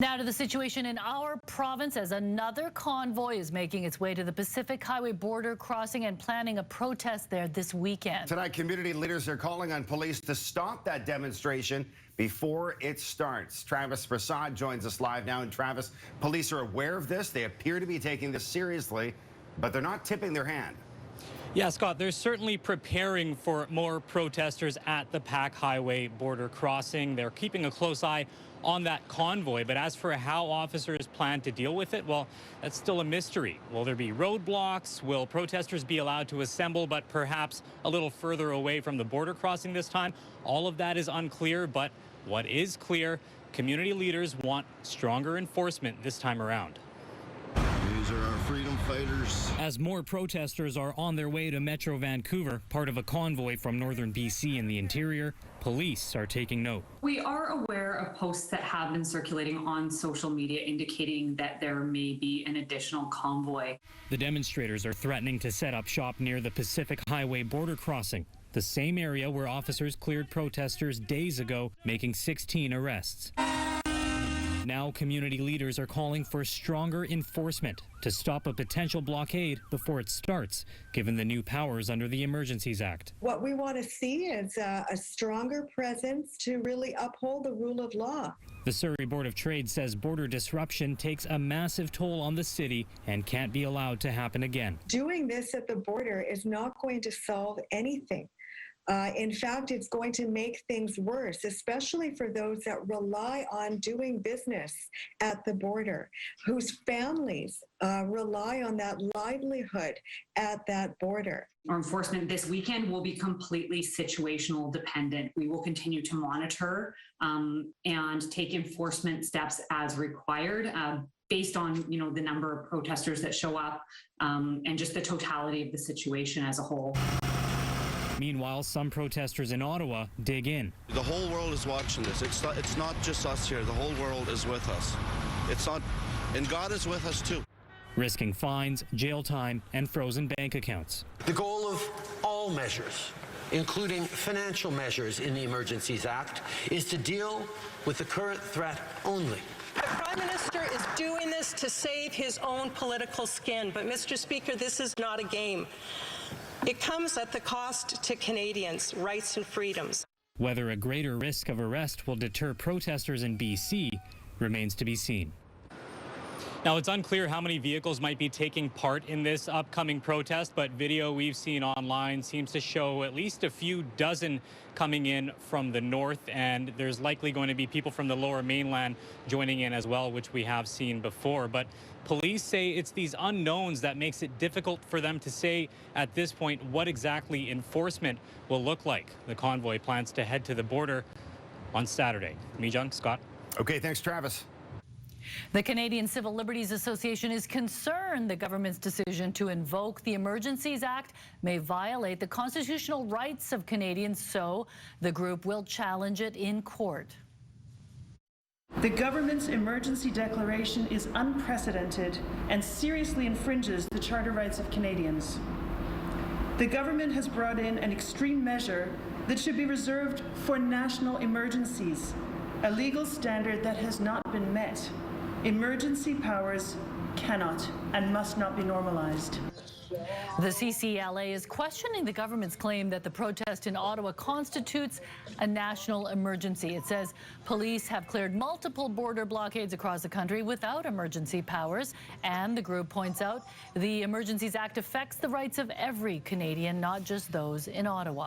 Now to the situation in our province as another convoy is making its way to the Pacific Highway border crossing and planning a protest there this weekend. Tonight, community leaders are calling on police to stop that demonstration before it starts. Travis Prasad joins us live now. And Travis, police are aware of this. They appear to be taking this seriously, but they're not tipping their hand. Yeah, Scott, they're certainly preparing for more protesters at the Pac Highway border crossing. They're keeping a close eye on that convoy. But as for how officers plan to deal with it, well, that's still a mystery. Will there be roadblocks? Will protesters be allowed to assemble, but perhaps a little further away from the border crossing this time? All of that is unclear, but what is clear, community leaders want stronger enforcement this time around. These are our freedom fighters. As more protesters are on their way to Metro Vancouver, part of a convoy from northern BC in the interior, police are taking note. We are aware of posts that have been circulating on social media indicating that there may be an additional convoy. The demonstrators are threatening to set up shop near the Pacific Highway border crossing, the same area where officers cleared protesters days ago, making 16 arrests. Now community leaders are calling for stronger enforcement to stop a potential blockade before it starts, given the new powers under the Emergencies Act. What we want to see is a stronger presence to really uphold the rule of law. The Surrey Board of Trade says border disruption takes a massive toll on the city and can't be allowed to happen again. Doing this at the border is not going to solve anything. In fact, it's going to make things worse, especially for those that rely on doing business at the border, whose families rely on that livelihood at that border. Our enforcement this weekend will be completely situational dependent. We will continue to monitor and take enforcement steps as required. Based on, the number of protesters that show up and just the totality of the situation as a whole. Meanwhile, some protesters in Ottawa dig in. The whole world is watching this. It's not just us here. The whole world is with us. And God is with us too. Risking fines, jail time, and frozen bank accounts. The goal of all measures, including financial measures in the Emergencies Act, is to deal with the current threat only. The Prime Minister is doing this to save his own political skin. But, Mr. Speaker, this is not a game. It comes at the cost to Canadians' rights and freedoms. Whether a greater risk of arrest will deter protesters in BC remains to be seen. Now, it's unclear how many vehicles might be taking part in this upcoming protest, but video we've seen online seems to show at least a few dozen coming in from the north, and there's likely going to be people from the lower mainland joining in as well, which we have seen before. But police say it's these unknowns that makes it difficult for them to say at this point what exactly enforcement will look like. The convoy plans to head to the border on Saturday. Mijung, Scott. Okay, thanks, Travis. The Canadian Civil Liberties Association is concerned the government's decision to invoke the Emergencies Act may violate the constitutional rights of Canadians, so the group will challenge it in court. The government's emergency declaration is unprecedented and seriously infringes the charter rights of Canadians. The government has brought in an extreme measure that should be reserved for national emergencies, a legal standard that has not been met. Emergency powers cannot and must not be normalized. The CCLA is questioning the government's claim that the protest in Ottawa constitutes a national emergency. It says police have cleared multiple border blockades across the country without emergency powers, and the group points out the Emergencies Act affects the rights of every Canadian, not just those in Ottawa.